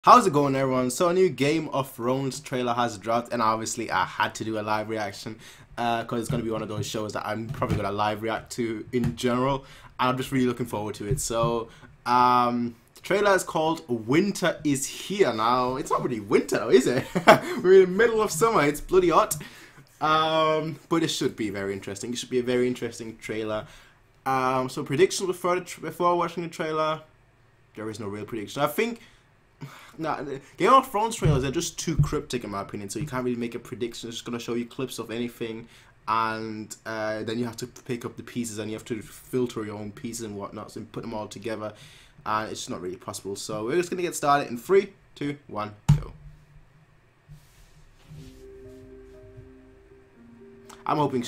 How's it going, everyone? So a new Game of Thrones trailer has dropped, and obviously I had to do a live reaction because it's going to be one of those shows that I'm probably going to live react to in general. I'm just really looking forward to it. So the trailer is called Winter is Here. Now, it's not really winter though, is it? We're in the middle of summer. It's bloody hot. But it should be very interesting. It should be a very interesting trailer. So predictions before watching the trailer, there is no real prediction. I think nah, Game of Thrones trailers are just too cryptic in my opinion, so you can't really make a prediction. It's just going to show you clips of anything, and then you have to pick up the pieces and you have to filter your own pieces and whatnot and put them all together, and it's just not really possible. So we're just going to get started in 3, 2, 1, go. I'm hoping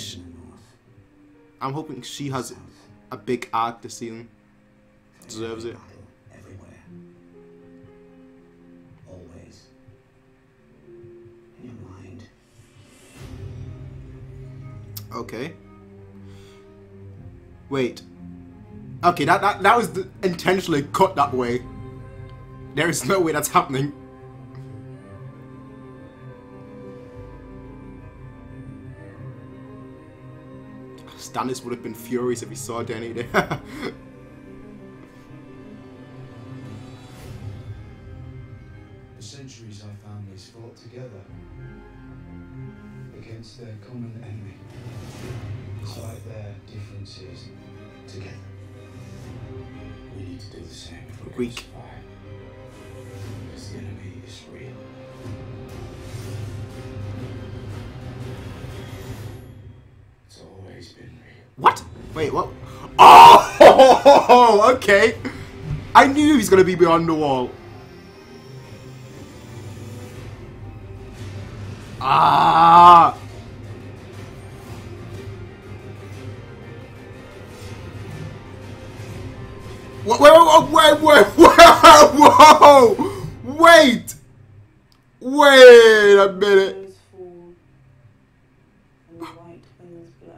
she has a big arc this season. Deserves it. Okay. Wait. Okay, that was intentionally cut that way. There is no way that's happening. Stannis would have been furious if he saw Dany there. For centuries our families fought together against their common enemy, despite their differences, together. We need to do the same if we're going to survive, because the enemy is real. It's always been real. What? Wait, what? Oh, okay. I knew he was gonna be beyond the wall. Ah. Wait, wait a minute. And the white winds blow.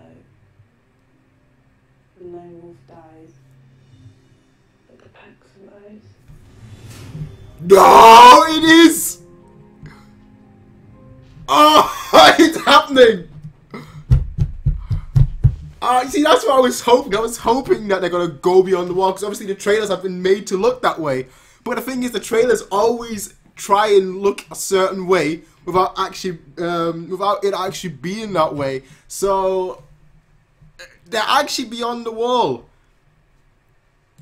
The lone wolf dies, but the pack survives. No, it is. Oh, it's happening. See, that's what I was hoping. I was hoping that they're going to go beyond the wall, because obviously the trailers have been made to look that way. But the thing is, the trailers always try and look a certain way without it actually being that way. So they're actually beyond the wall.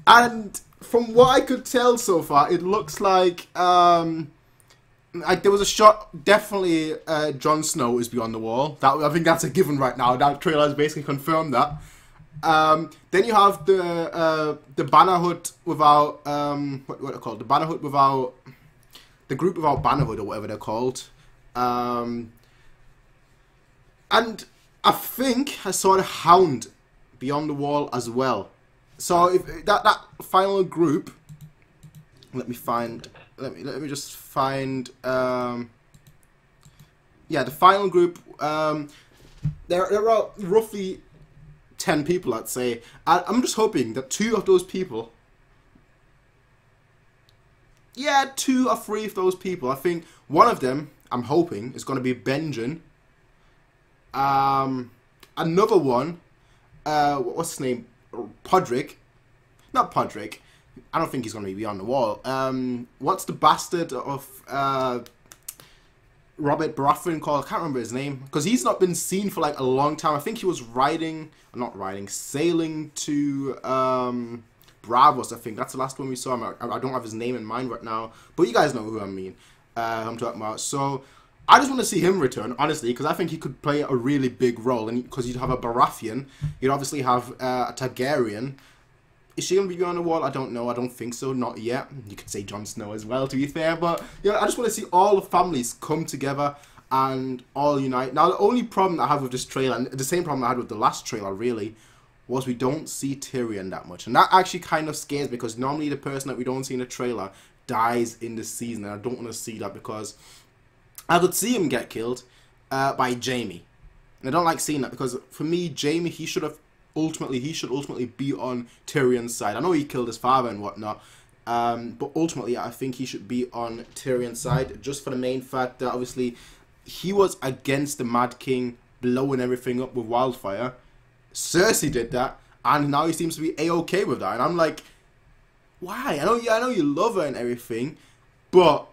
And from what I could tell so far, it looks like there was a shot, definitely Jon Snow is beyond the wall. I think that's a given right now. That trailer has basically confirmed that. Then you have the Bannerhood without what are called? The Bannerhood without the group without Bannerhood, or whatever they're called. And I think I saw the Hound beyond the wall as well. So if that final group, let me just find yeah, the final group, there are roughly 10 people, I'd say. I'm just hoping that 2 of those people, yeah, 2 or 3 of those people, I think one of them, I'm hoping, is going to be Benjen. Another one, what's his name? Podrick. Not Podrick. I don't think he's going to be beyond the wall. What's the bastard of Robert Baratheon called? I can't remember his name, because he's not been seen for like a long time. I think he was sailing to Bravos, I think. That's the last one we saw him. I don't have his name in mind right now, but you guys know who I mean. I'm talking about. So I just want to see him return, honestly, because I think he could play a really big role. And because you'd have a Baratheon, you'd obviously have a Targaryen. Is she going to be on the wall? I don't know. I don't think so. Not yet. You could say Jon Snow as well, to be fair. But yeah, I just want to see all the families come together and all unite. Now, the only problem I have with this trailer, and the same problem I had with the last trailer, really, was we don't see Tyrion that much. And that actually kind of scares me, because normally the person that we don't see in the trailer dies in the season. And I don't want to see that, because I could see him get killed by Jaime. And I don't like seeing that, because for me, Jaime, he should ultimately be on Tyrion's side. I know he killed his father and whatnot, But ultimately, I think he should be on Tyrion's side, just for the main fact that obviously he was against the Mad King blowing everything up with wildfire. Cersei did that, and now he seems to be a-okay with that. And I'm like, why? I know you love her and everything, but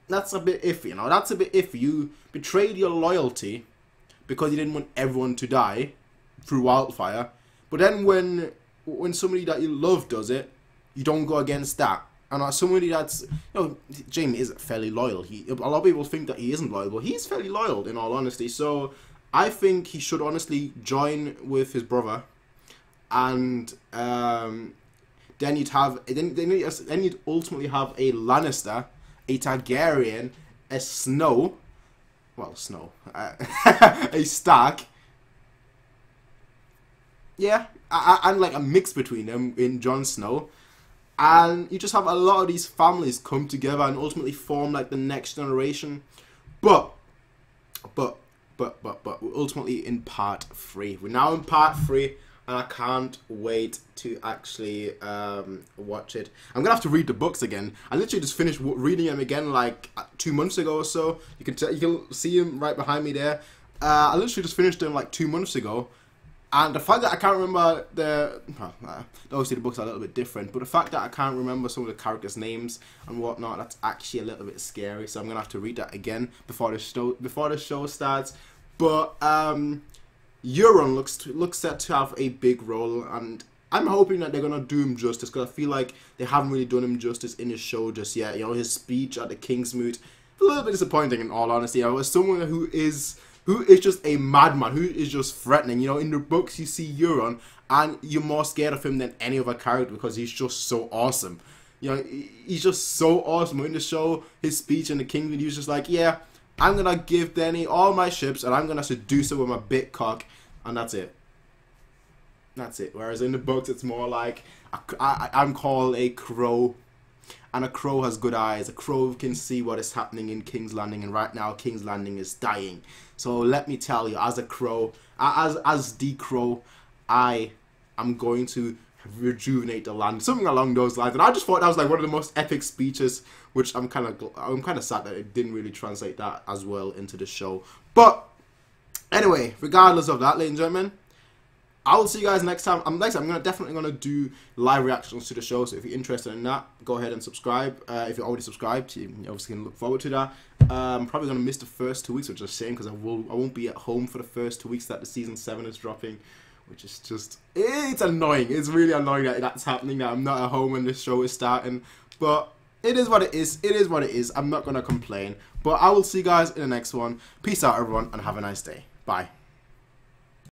that's a bit iffy, you know. That's a bit iffy. You betrayed your loyalty because you didn't want everyone to die through wildfire. But then when somebody that you love does it, you don't go against that. And somebody that's, you know, Jaime is fairly loyal. A lot of people think that he isn't loyal, but he's fairly loyal in all honesty. So I think he should honestly join with his brother, and then you'd ultimately have a Lannister, a Targaryen, a Snow, a Stark, yeah, and like a mix between them in Jon Snow. And you just have a lot of these families come together and ultimately form like the next generation. But we're ultimately in part 3. We're now in part 3, and I can't wait to actually watch it. I'm gonna have to read the books again. I literally just finished reading them again like 2 months ago or so. You can see him right behind me there. I literally just finished them like 2 months ago. And the fact that I can't remember obviously the books are a little bit different, but the fact that I can't remember some of the characters' names and whatnot, that's actually a little bit scary. So I'm gonna have to read that again before the show starts. But Euron looks set to have a big role, and I'm hoping that they're gonna do him justice, because I feel like they haven't really done him justice in his show just yet. You know, his speech at the King's Moot, a little bit disappointing in all honesty. I was someone who is just a madman, who is just threatening. You know, in the books you see Euron, and you're more scared of him than any other character because he's just so awesome. You know, he's just so awesome. In the show, his speech in the King's, he was just like, yeah, I'm gonna give Dany all my ships, and I'm gonna seduce her with my big cock, and that's it. That's it. Whereas in the books, it's more like, I'm called a crow, and a crow has good eyes. A crow can see what is happening in King's Landing, and right now King's Landing is dying. So let me tell you, as a crow, as the crow, I am going to rejuvenate the land, something along those lines. And I just thought that was like one of the most epic speeches, which I'm kind of sad that it didn't really translate that as well into the show. But anyway, regardless of that, ladies and gentlemen, I will see you guys next time. I'm definitely gonna do live reactions to the show. So if you're interested in that, go ahead and subscribe. If you're already subscribed, you obviously can look forward to that. I'm probably gonna miss the first 2 weeks, which is a shame because I won't be at home for the first 2 weeks that the season 7 is dropping, which is just, it's annoying. It's really annoying that that's happening. That I'm not at home when this show is starting. But it is what it is. It is what it is. I'm not gonna complain. But I will see you guys in the next one. Peace out, everyone, and have a nice day. Bye.